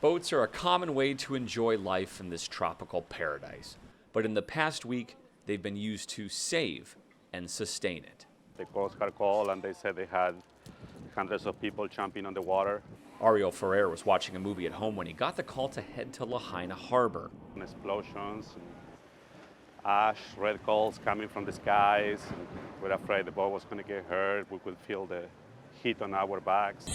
Boats are a common way to enjoy life in this tropical paradise, but in the past week, they've been used to save and sustain it. The Coast Guard called and they said they had hundreds of people jumping on the water. Ariel Ferrer was watching a movie at home when he got the call to head to Lahaina Harbor. And explosions, and ash, red coals coming from the skies. And we're afraid the boat was going to get hurt. We could feel the heat on our backs.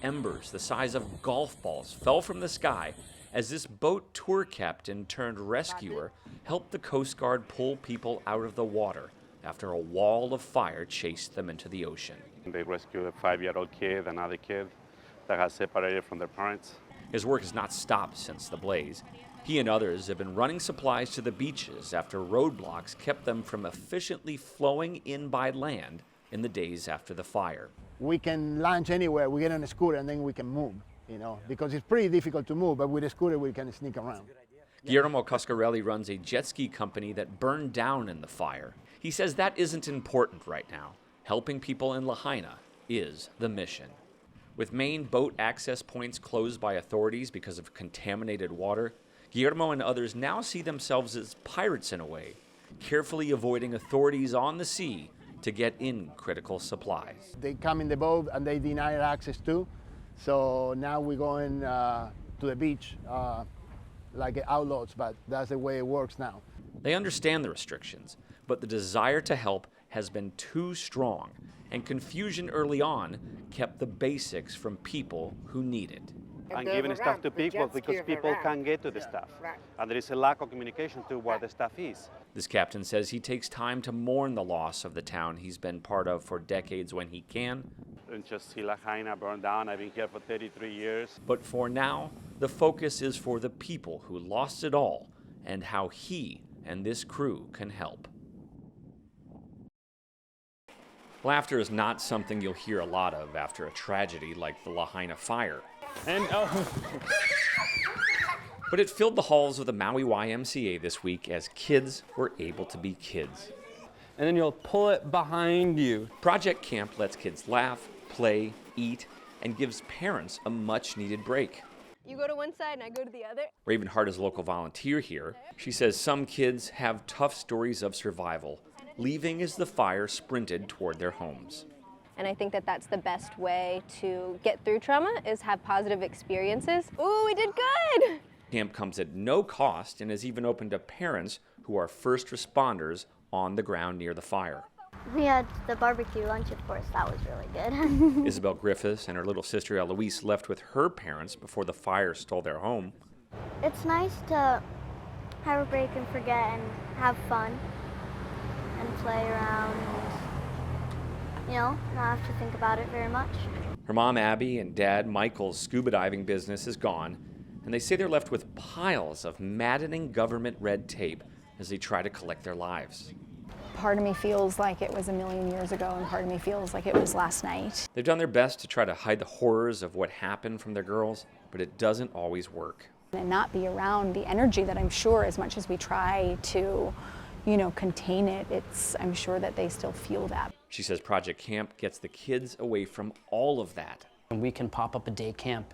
Embers the size of golf balls fell from the sky as this boat tour captain turned rescuer helped the Coast Guard pull people out of the water after a wall of fire chased them into the ocean. They rescued a 5-year-old kid, another kid that has separated from their parents. His work has not stopped since the blaze. He and others have been running supplies to the beaches after roadblocks kept them from efficiently flowing in by land in the days after the fire. We can launch anywhere. We get on a scooter and then we can move, because it's pretty difficult to move, but with a scooter we can sneak around. Guillermo Coscarelli runs a jet ski company that burned down in the fire. He says that isn't important right now. Helping people in Lahaina is the mission. With main boat access points closed by authorities because of contaminated water, Guillermo and others now see themselves as pirates in a way, carefully avoiding authorities on the sea to get in critical supplies. They come in the boat and they deny access too. So now we're going to the beach like outlaws, but that's the way it works now. They understand the restrictions, but the desire to help has been too strong, and confusion early on kept the basics from people who need it. And giving stuff to people because people can't get to the stuff. And there is a lack of communication to what the stuff is. This captain says he takes time to mourn the loss of the town he's been part of for decades when he can. And just see Lahaina burned down. I've been here for 33 years. But for now, the focus is for the people who lost it all and how he and this crew can help. Laughter is not something you'll hear a lot of after a tragedy like the Lahaina fire. But it filled the halls of the Maui YMCA this week as kids were able to be kids. And then you'll pull it behind you. Project Camp lets kids laugh, play, eat, and gives parents a much-needed break. You go to one side and I go to the other. Raven Hart is a local volunteer here. She says some kids have tough stories of survival, leaving as the fire sprinted toward their homes. And I think that that's the best way to get through trauma, is have positive experiences. Ooh, we did good! Camp comes at no cost and is even open to parents who are first responders on the ground near the fire. We had the barbecue lunch, of course. That was really good. Isabel Griffiths and her little sister Eloise left with her parents before the fire stole their home. It's nice to have a break and forget and have fun and play around and, not have to think about it very much. Her mom Abby and dad Michael's scuba diving business is gone, and they say they're left with piles of maddening government red tape as they try to collect their lives. Part of me feels like it was a million years ago, and part of me feels like it was last night. They've done their best to try to hide the horrors of what happened from their girls, but it doesn't always work. And not be around the energy that I'm sure, as much as we try to, contain it, I'm sure that they still feel that. She says Project Camp gets the kids away from all of that. And we can pop up a day camp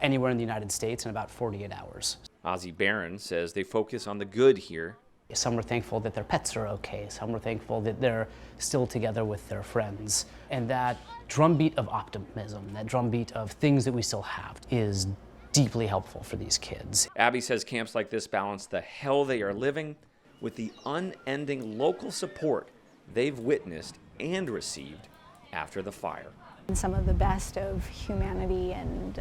anywhere in the United States in about 48 hours. Ozzie Barron says they focus on the good here. Some are thankful that their pets are okay. Some are thankful that they're still together with their friends. And that drumbeat of optimism, that drumbeat of things that we still have, is deeply helpful for these kids. Abby says camps like this balance the hell they are living with the unending local support they've witnessed and received after the fire. Some of the best of humanity and,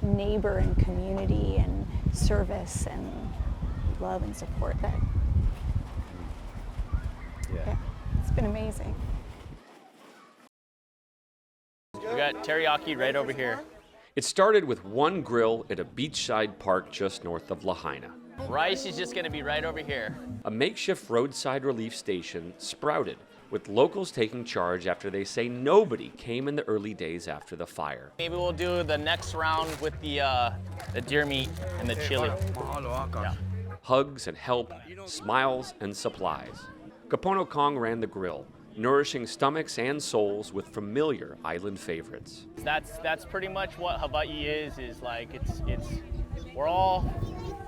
neighbor and community and service and love and support that. Yeah, it's been amazing. We got teriyaki right over here. It started with one grill at a beachside park just north of Lahaina. Rice is just gonna be right over here. A makeshift roadside relief station sprouted, with locals taking charge after they say nobody came in the early days after the fire. Maybe we'll do the next round with the deer meat and the chili. Yeah. Hugs and help, smiles and supplies. Kapono Kong ran the grill, nourishing stomachs and souls with familiar island favorites. That's pretty much what Hawaii is like it's we're all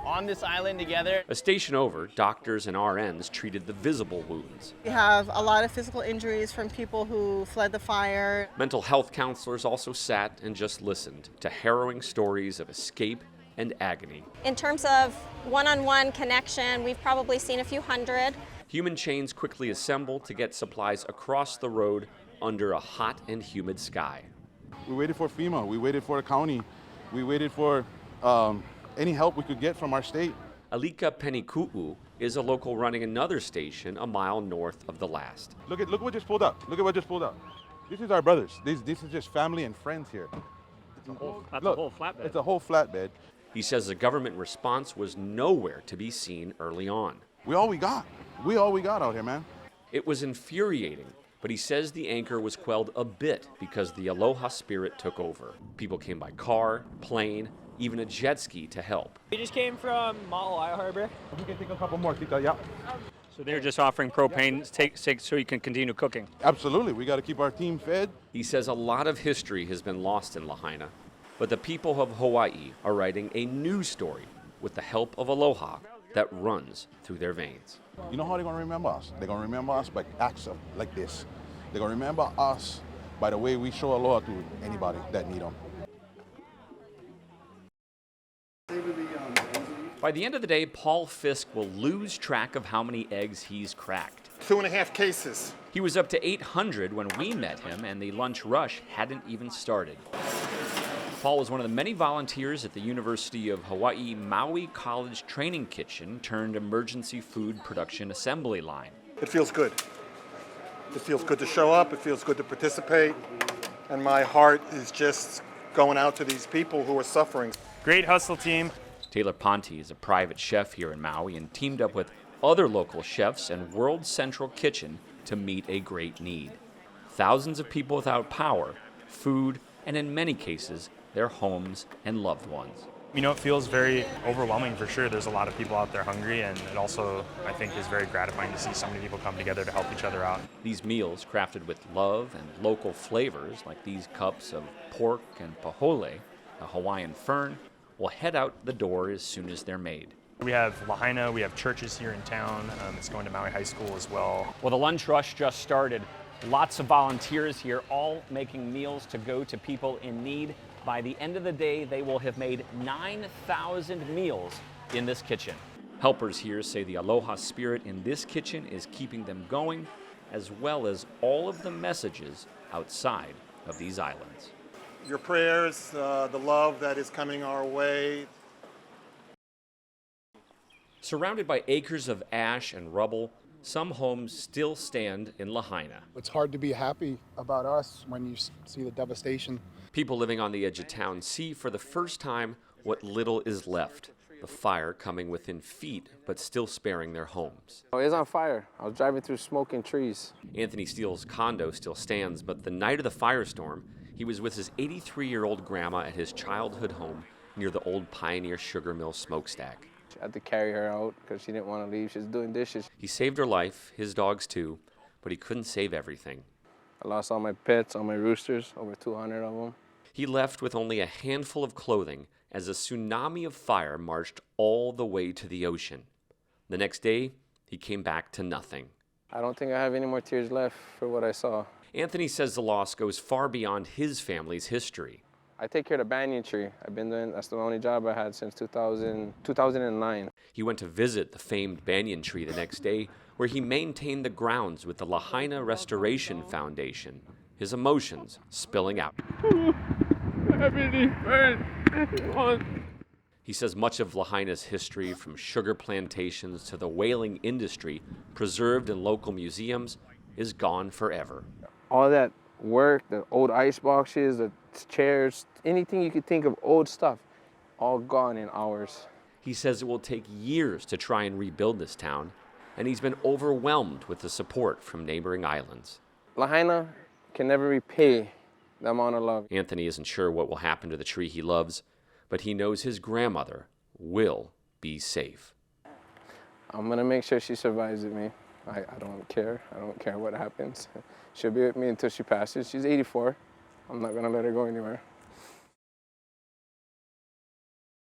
on this island together. A station over, doctors and RNs treated the visible wounds. We have a lot of physical injuries from people who fled the fire. Mental health counselors also sat and just listened to harrowing stories of escape and agony. In terms of one-on-one connection, we've probably seen a few hundred. Human chains quickly assembled to get supplies across the road under a hot and humid sky. We waited for FEMA, we waited for the county, we waited for any help we could get from our state. Alika Peniku'u is a local running another station a mile north of the last. Look what just pulled up. Look at what just pulled up. This is our brothers. This is just family and friends here. That's a whole flatbed. It's a whole flatbed. He says the government response was nowhere to be seen early on. We all we got out here, man. It was infuriating, but he says the anchor was quelled a bit because the aloha spirit took over. People came by car, plane, even a jet ski to help. We just came from Maui Harbor. We can take a couple more, Tita, yeah. So they're just offering propane take so you can continue cooking. Absolutely, we got to keep our team fed. He says a lot of history has been lost in Lahaina, but the people of Hawaii are writing a new story with the help of aloha that runs through their veins. You know how they're going to remember us? They're going to remember us by acts like this. They're going to remember us by the way we show aloha to anybody that need them. By the end of the day, Paul Fisk will lose track of how many eggs he's cracked. 2.5 cases. He was up to 800 when we met him, and the lunch rush hadn't even started. Paul was one of the many volunteers at the University of Hawaii Maui College Training Kitchen turned emergency food production assembly line. It feels good. It feels good to show up. It feels good to participate. And my heart is just going out to these people who are suffering. Great hustle team. Taylor Ponte is a private chef here in Maui and teamed up with other local chefs and World Central Kitchen to meet a great need. Thousands of people without power, food, and in many cases, their homes and loved ones. You know, it feels very overwhelming for sure. There's a lot of people out there hungry, and it also, I think, is very gratifying to see so many people come together to help each other out. These meals, crafted with love and local flavors, like these cups of pork and pahole, a Hawaiian fern, will head out the door as soon as they're made. We have Lahaina, we have churches here in town. It's going to Maui High School as well. Well, the lunch rush just started. Lots of volunteers here, all making meals to go to people in need. By the end of the day, they will have made 9,000 meals in this kitchen. Helpers here say the aloha spirit in this kitchen is keeping them going, as well as all of the messages outside of these islands. Your prayers, the love that is coming our way. Surrounded by acres of ash and rubble, some homes still stand in Lahaina. It's hard to be happy about us when you see the devastation. People living on the edge of town see for the first time what little is left. The fire coming within feet, but still sparing their homes. Oh, it's on fire. I was driving through smoke and trees. Anthony Steele's condo still stands, but the night of the firestorm, he was with his 83-year-old grandma at his childhood home near the old Pioneer Sugar Mill smokestack. I had to carry her out because she didn't want to leave. She was doing dishes. He saved her life, his dogs too, but he couldn't save everything. I lost all my pets, all my roosters, over 200 of them. He left with only a handful of clothing as a tsunami of fire marched all the way to the ocean. The next day, he came back to nothing. I don't think I have any more tears left for what I saw. Anthony says the loss goes far beyond his family's history. I take care of the banyan tree. That's the only job I had since 2009. He went to visit the famed banyan tree the next day, where he maintained the grounds with the Lahaina Restoration Foundation, his emotions spilling out. He says much of Lahaina's history, from sugar plantations to the whaling industry, preserved in local museums, is gone forever. All that work, the old ice boxes, the chairs, anything you could think of, old stuff, all gone in hours. He says it will take years to try and rebuild this town, and he's been overwhelmed with the support from neighboring islands. Lahaina can never repay the amount of love. Anthony isn't sure what will happen to the tree he loves, but he knows his grandmother will be safe. I'm gonna make sure she survives with me. I don't care. I don't care what happens. She'll be with me until she passes. She's 84. I'm not gonna let her go anywhere.